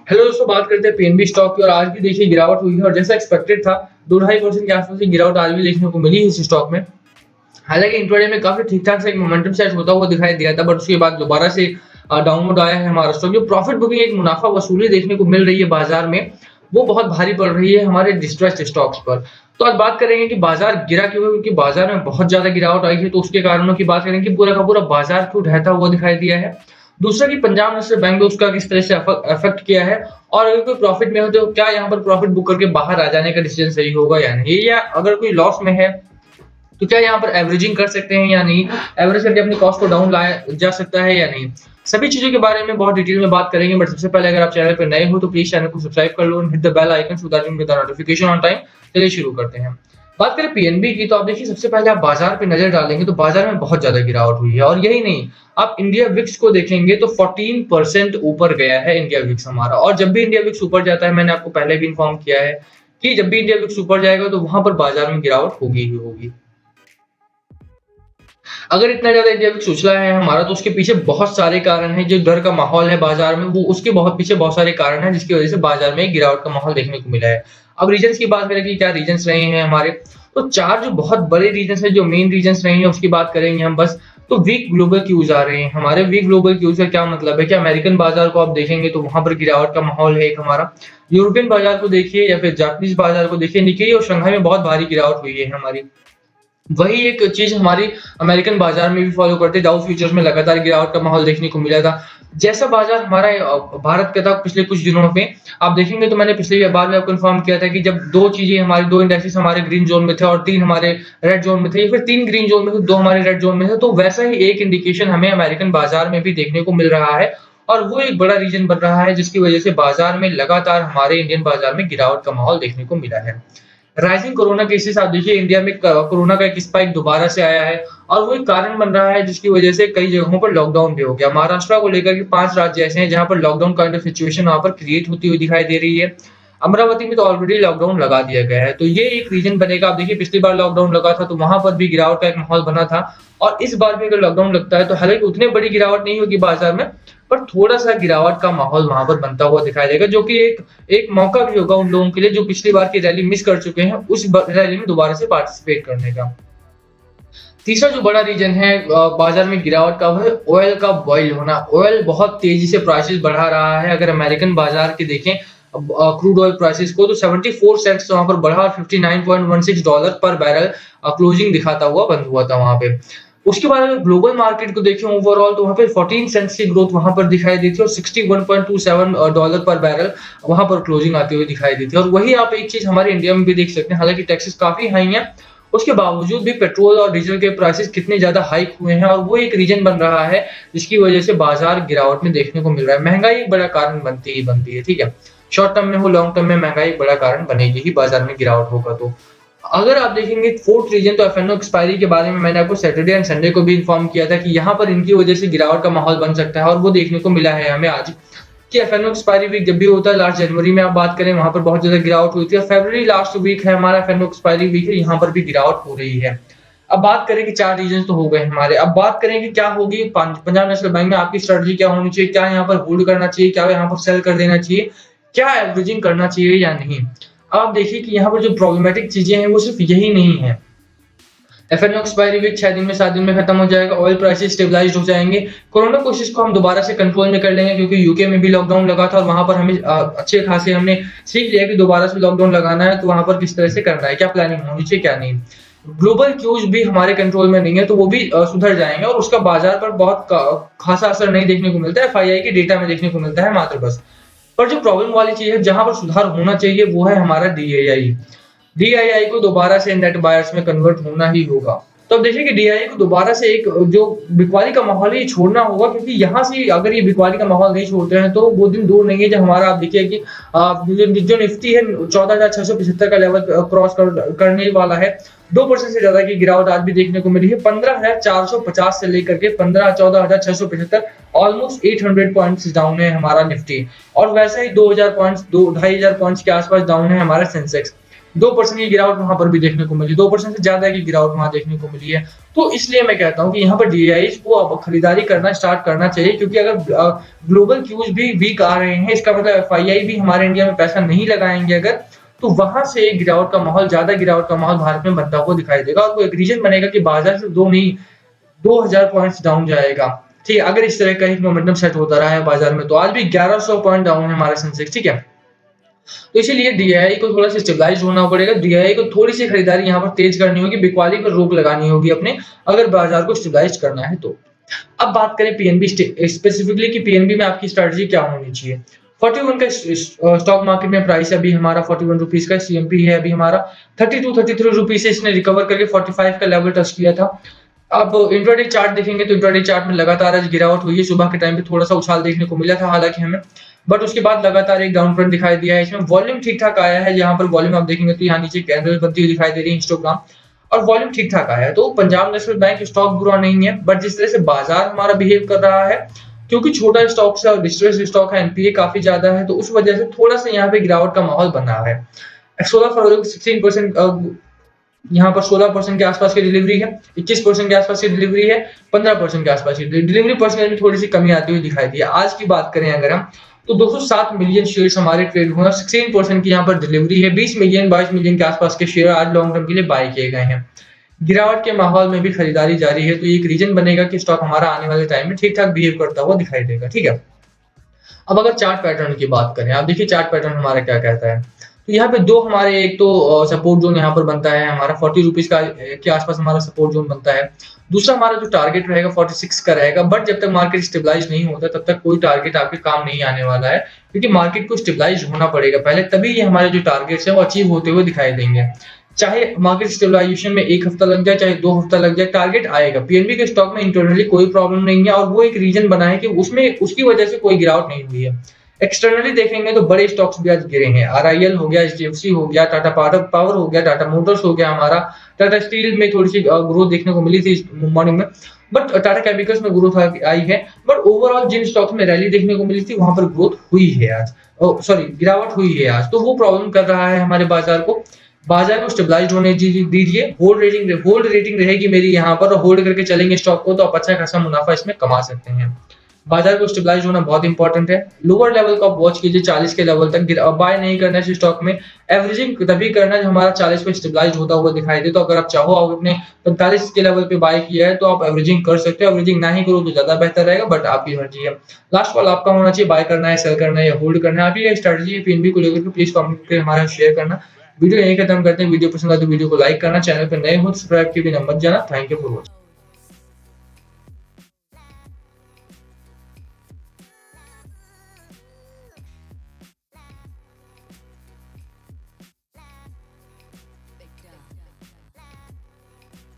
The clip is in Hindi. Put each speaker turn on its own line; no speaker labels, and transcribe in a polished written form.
हेलो दोस्तों, बात करते हैं पीएनबी स्टॉक की। और आज भी देखिए गिरावट हुई है और जैसा एक्सपेक्टेड था 2-2.5% के आसपास की गिरावट आज भी देखने को मिली है इस स्टॉक में। हालांकि इंट्राडे में काफी ठीक ठाक से एक मोमेंटम सेट होता हुआ दिखाई दिया था, बट उसके बाद दोबारा से डाउनवर्ड आया है हमारा स्टॉक। जो प्रॉफिट बुकिंग एक मुनाफा वसूली देखने को मिल रही है बाजार में, वो बहुत भारी पड़ रही है हमारे डिस्ट्रेस्ड स्टॉक्स पर। तो आज बात करेंगे कि बाजार गिरा क्यों है, क्योंकि बाजार में बहुत ज्यादा गिरावट आई है। तो उसके कारणों की बात करेंगे कि पूरा का पूरा बाजार क्यों ढहता हुआ दिखाई दिया है। दूसरा कि पंजाब नेशनल बैंक ने उसका किस तरह से अफेक्ट किया है, और अगर कोई प्रॉफिट में हो तो क्या यहाँ पर प्रॉफिट बुक करके बाहर आ जाने का डिसीजन सही होगा या नहीं, या अगर कोई लॉस में है तो क्या यहाँ पर एवरेजिंग कर सकते हैं या नहीं, एवरेज करके अपनी कॉस्ट को डाउन लाया जा सकता है या नहीं। सभी चीजों के बारे में बहुत डिटेल में बात करेंगे। बट सबसे पहले अगर आप चैनल पर नए हो तो प्लीज चैनल को सब्सक्राइब कर लो, hit the bell icon so that you get the notification on time. चलिए शुरू करते हैं। बात करें पीएनबी की, तो आप देखिए सबसे पहले आप बाजार पे नजर डालेंगे तो बाजार में बहुत ज्यादा गिरावट हुई है। और यही नहीं, आप इंडिया विक्स को देखेंगे तो 14% ऊपर गया है इंडिया विक्स हमारा। और जब भी इंडिया विक्स ऊपर जाता है, मैंने आपको पहले भी इन्फॉर्म किया है कि जब भी इंडिया विक्स ऊपर जाएगा तो वहां पर बाजार में गिरावट होगी ही होगी। अगर इतना ज्यादा इंडिया विक्स उछला है हमारा, तो उसके पीछे बहुत सारे कारण हैं। जो डर का माहौल है बाजार में, वो उसके बहुत पीछे बहुत सारे कारण हैं जिसकी वजह से बाजार में गिरावट का माहौल देखने को मिला है। अब रीजंस की बात करें कि क्या रीजंस रहे हैं हमारे, तो चार जो बहुत बड़े रीजंस है, जो मेन रीजंस रहे हैं, उसकी बात करेंगे हम बस। तो वीक ग्लोबल क्यूज आ रहे हैं हमारे। वीक ग्लोबल क्यूज का क्या मतलब है कि अमेरिकन बाजार को आप देखेंगे तो वहां पर गिरावट का माहौल है एक हमारा। यूरोपियन बाजार को देखिए या फिर जापानीज बाजार को देखिए, निकेई और शंघाई में बहुत भारी गिरावट हुई है हमारी। वही एक चीज हमारी अमेरिकन बाजार में भी फॉलो करते, डाउ फ्यूचर्स में लगातार गिरावट का माहौल देखने को मिला था। जैसा बाजार हमारा भारत का था पिछले कुछ दिनों में, आप देखेंगे तो मैंने पिछली बार में आपको इन्फॉर्म किया था कि जब दो चीजें हमारी, दो इंडेक्सेस हमारे ग्रीन जोन में थे और तीन हमारे रेड जोन में थे, या फिर तीन ग्रीन जोन में थे, दो हमारे रेड जोन में थे, तो वैसा ही एक इंडिकेशन हमें अमेरिकन बाजार में भी देखने को मिल रहा है। और वो एक बड़ा रीजन बन रहा है जिसकी वजह से बाजार में लगातार हमारे इंडियन बाजार में गिरावट का माहौल देखने को मिला है। राइजिंग कोरोना केसेस, आप देखिए इंडिया में कोरोना का एक स्पाइक दोबारा से आया है, और वो एक कारण बन रहा है जिसकी वजह से कई जगहों पर लॉकडाउन भी हो गया। महाराष्ट्र को लेकर के 5 राज्य ऐसे हैं जहां पर लॉकडाउन काइंड ऑफ सिचुएशन वहां पर क्रिएट होती हुई दिखाई दे रही है। अमरावती में तो ऑलरेडी लॉकडाउन लगा दिया गया है, तो ये एक रीजन बनेगा। आप देखिए पिछली बार लॉकडाउन लगा था तो वहां पर भी गिरावट का एक माहौल बना था, और इस बार भी अगर लॉकडाउन लगता है तो हालांकि उतनी बड़ी गिरावट नहीं होगी बाजार में, पर थोड़ा सा गिरावट का माहौल वहां पर बनता हुआ दिखाई देगा, जो कि एक एक मौका भी होगा उन लोगों के लिए जो पिछली बार की रैली मिस कर चुके हैं, उस रैली में दोबारा से पार्टिसिपेट करने का। तीसरा जो बड़ा रीजन है बाजार में गिरावट का, वो है ऑयल का बॉइल होना। ऑयल बहुत तेजी से प्राइसेस बढ़ा रहा है। अगर अमेरिकन बाजार के देखें क्रूड ऑयल प्राइसेस को, तो 74 सेंट्स वहां पर बढ़ा और $59.16 पर बैरल क्लोजिंग दिखाता हुआ बंद हुआ था वहां पे। उसके बाद अगर ग्लोबल मार्केट को देखें ओवरऑल, तो वहां पे 14 सेंट्स की ग्रोथ वहां पर दिखाई दी थी और $61.27 पर बैरल वहां पर क्लोजिंग आती हुई दिखाई दी थी। और वही आप एक चीज हमारे इंडिया में भी देख सकते हैं, हालांकि टैक्सेस काफी हाई हैं, उसके बावजूद भी पेट्रोल और डीजल के प्राइसेस कितने ज्यादा हाइक हुए हैं, और वो एक रीजन बन रहा है जिसकी वजह से बाजार गिरावट में देखने को मिल रहा है। महंगाई एक बड़ा कारण बनती है, ठीक है। शॉर्ट टर्म में हो, लॉन्ग टर्म में महंगाई एक बड़ा कारण बनेगी ही बाजार में गिरावट होगा तो। अगर आप देखेंगे फोर्थ रीजन, तो एफएनओ एक्सपायरी के बारे में मैंने आपको सैटरडे एंड संडे को भी इन्फॉर्म किया था कि यहाँ पर इनकी वजह से गिरावट का माहौल बन सकता है, और वो देखने को मिला है हमें आज कि एफएनओ एक्सपायरी वीक जब भी होता है, लास्ट जनवरी में आप बात करें वहां पर बहुत ज्यादा गिरावट हुई थी, और फरवरी लास्ट वीक है हमारा एफएनओ एक्सपायरी वीक है, यहाँ पर भी गिरावट हो रही है। अब बात करें कि चार रीजन तो हो गए हमारे। अब बात करें कि क्या होगी पंजाब नेशनल बैंक में, आपकी स्ट्रेटजी क्या होनी चाहिए, क्या यहाँ पर होल्ड करना चाहिए, क्या यहाँ पर सेल कर देना चाहिए, क्या एवरेजिंग करना चाहिए या नहीं। अब आप देखिए कि यहाँ पर जो प्रॉब्लमेटिक चीजें हैं वो सिर्फ यही नहीं है। एफएनओ एक्सपायरी वीक 6 दिन में 7 दिन में खत्म हो जाएगा, ऑयल प्राइसेस स्टेबलाइज्ड हो जाएंगे, कोरोना कोशिश को हम दोबारा से कंट्रोल में कर लेंगे, क्योंकि यूके में भी लॉकडाउन लगा था और वहां पर हमें अच्छे खासे हमने सीख लिया कि दोबारा से लॉकडाउन लगाना है तो वहां पर किस तरह से करना है, क्या प्लानिंग होनी चाहिए क्या नहीं। ग्लोबल क्यूज भी हमारे कंट्रोल में नहीं है, तो वो भी सुधर जाएंगे, और उसका बाजार पर बहुत खासा असर नहीं देखने को मिलता है, एफआईआई के डेटा में देखने को मिलता है मात्र बस। पर जो प्रॉब्लम वाली चीज है, जहां पर सुधार होना चाहिए, वो है हमारा डीआईआई। डीआईआई को दोबारा से नेट बायर्स में कन्वर्ट होना ही होगा। तो अब देखिए कि डीआईआई को दोबारा से एक जो बिकवाली का माहौल है ये छोड़ना होगा, क्योंकि यहाँ से अगर ये बिकवाली का माहौल नहीं छोड़ते हैं तो वो दिन दूर नहीं है जब हमारा, आप देखिए कि जो निफ्टी है 14,675 का लेवल क्रॉस करने वाला है। 2% से ज्यादा की गिरावट आज भी देखने को मिली है। 15,450 से लेकर के 14,675, ऑलमोस्ट 800 पॉइंट्स डाउन है हमारा निफ्टी, और वैसे ही 2,000 पॉइंट्स 2,500 पॉइंट्स के आसपास डाउन है हमारा सेंसेक्स। 2% की गिरावट वहाँ पर भी देखने को मिली, 2% से ज़्यादा की गिरावट वहाँ देखने को मिली है। तो इसलिए मैं कहता हूँ कि यहाँ पर डीआईज़ को अब खरीदारी करना स्टार्ट करना चाहिए, क्योंकि अगर ग्लोबल क्यूज़ भी वीक आ रहे हैं, इसका मतलब एफआईआई भी हमारे इंडिया में पैसा नहीं लगाएँगे अगर, तो वहाँ से गिरावट का माहौल, ज़्यादा गिरावट का माहौल भारत में बनता हुआ दिखाई देगा, और वो एक रीज़न बनेगा कि बाज़ार सिर्फ 2 नहीं, 2000 पॉइंट्स डाउन जाएगा। ठीक है, अगर इस तरह का एक मोमेंटम सेट होता रहा है बाज़ार में, तो आज भी 1100 पॉइंट डाउन है हमारा सेंसेक्स, ठीक है? तो इसीलिए डीआईआई को थोड़ा-सा स्टेबलाइज़ होना पड़ेगा, डीआईआई को थोड़ी-सी खरीदारी यहाँ पर तेज़ करनी होगी, बिकवाली पर रोक लगानी होगी अपने, अगर बाज़ार को स्टेबलाइज़ करना है तो। अब बात करें पीएनबी स्पेसिफिकली कि पीएनबी में आपकी स्ट्रैटेजी क्या होनी चाहिए। 41 का स्टॉक मार्केट में प्राइस अभी हमारा 41 रुपीस का, सीएमपी है अभी हमारा 32-33 रुपीस से इसने रिकवर करके 45 का लेवल टच किया था। अब इंट्राडे चार्ट देखेंगे तो इंट्राडे चार्ट में लगातार आज गिरावट हुई है, सुबह के टाइम पे थोड़ा-सा उछाल देखने को मिला था हालाँकि हमें, बट उसके बाद लगातार एक डाउन ट्रेंड दिखाई दिया है। इसमें वॉल्यूम ठीक-ठाक आया है, यहाँ पर वॉल्यूम आप देखेंगे तो यहाँ नीचे कैंडल बनती हुई दिखाई दे रही है हिस्टोग्राम, और वॉल्यूम ठीक-ठाक आया है। तो पंजाब नेशनल बैंक स्टॉक बुरा नहीं है, बट जिस तरह से बाजार हमारा बिहेव कर रहा है, क्योंकि छोटा स्टॉक है और डिस्ट्रेस्ड स्टॉक है, एनपीए काफ़ी ज़्यादा है, तो उस वजह से थोड़ा-सा यहाँ पे गिरावट का माहौल बन रहा है। 16 फरवरी को 16% यहाँ पर 16% के आसपास की डिलीवरी है, 21% के आसपास की डिलीवरी है, 15% के आसपास की डिलीवरी परसेंटेज में थोड़ी-सी कमी आती हुई दिखाई दी है। आज की बात करें अगर हम, तो 207 मिलियन शेयर्स हमारे ट्रेड हुए हैं, 16% की यहाँ पर डिलीवरी है, 20 मिलियन 22 मिलियन के आसपास के शेयर आज लॉन्ग टर्म के लिए बाय किए गए हैं। गिरावट के माहौल में भी खरीदारी जारी है, तो ये एक रीजन बनेगा कि स्टॉक हमारा आने वाले टाइम में ठीक-ठाक बिहेव करता हुआ दिखाई देगा, ठीक है? अब अगर चार्ट पैटर्न की बात करें, आप देखिए चार्ट पैटर्न हमारा क्या कहता है। तो यहाँ पे 2 हमारे, एक तो सपोर्ट ज़ोन यहाँ पर बनता है हमारा 40 रुपीज़ का के आसपास हमारा सपोर्ट ज़ोन बनता है। दूसरा हमारा जो टारगेट रहेगा 46 का रहेगा, बट जब तक मार्केट स्टेबलाइज़ नहीं होता तब तक कोई टारगेट आपके काम नहीं आने वाला है, क्योंकि मार्केट को स्टेबलाइज़ होना पड़ेगा पहले, तभी ये हमारे जो टारगेट्स हैं वो अचीव होते हुए दिखाई देंगे। चाहे मार्केट स्टेबलाइजेशन में 1 हफ्ता लग जाए, चाहे 2 हफ्ता लग जाए, टारगेट आएगा। पीएनबी के स्टॉक में इंटरनली कोई प्रॉब्लम नहीं है, और वो एक रीज़न बना है कि उसमें उसकी वजह से कोई गिरावट नहीं हुई है। एक्सटर्नली देखेंगे तो बड़े स्टॉक्स भी आज गिरे हैं, आरआईएल हो गया, एचडीएफसी हो गया, टाटा पावर हो गया, टाटा मोटर्स हो गया हमारा, टाटा स्टील में थोड़ी-सी ग्रोथ देखने को मिली थी मॉर्निंग में, बट टाटा केमिकल्स में ग्रोथ आई है, बट ओवरऑल जिन स्टॉक्स में रैली देखने को मिली थी वहाँ पर ग्रोथ हुई है आज, सॉरी गिरावट हुई है आज, तो वो प्रॉब्लम कर रहा है हमारे बाजार को। बाजार को स्टेबलाइज्ड होने दीजिए, होल्ड रेटिंग रहेगी मेरी यहाँ पर, और होल्ड करके चलेंगे स्टॉक को तो आप अच्छा खासा मुनाफा इसमें कमा सकते हैं। बाजार को स्टेबलाइज होना बहुत इंपॉर्टेंट है। लोअर लेवल को आप वॉच कीजिए, 40 के लेवल तक बाय नहीं करना है स्टॉक में। एवरेजिंग तभी करना है जब हमारा 40 पे स्टेबलाइज होता हुआ दिखाई दे, तो अगर आप चाहो आप अपने 45 के लेवल पे बाय किया है तो आप एवरेजिंग कर सकते हो, एवरेजिंग ना ही करो तो ज्यादा बेहतर रहेगा, बट आपकी मर्जी है। लास्ट कॉल आपका होना चाहिए, बाय करना है, सेल करना है या होल्ड करना है, आपकी स्ट्रेटजी है पीएनबी को लेकर के प्लीज कमेंट करके हमारा शेयर करना। वीडियो यहीं खत्म करते हैं, वीडियो पसंद आए तो वीडियो को लाइक करना, चैनल पर नए हो सब्सक्राइब के भी मत जाना। Thank you for watching.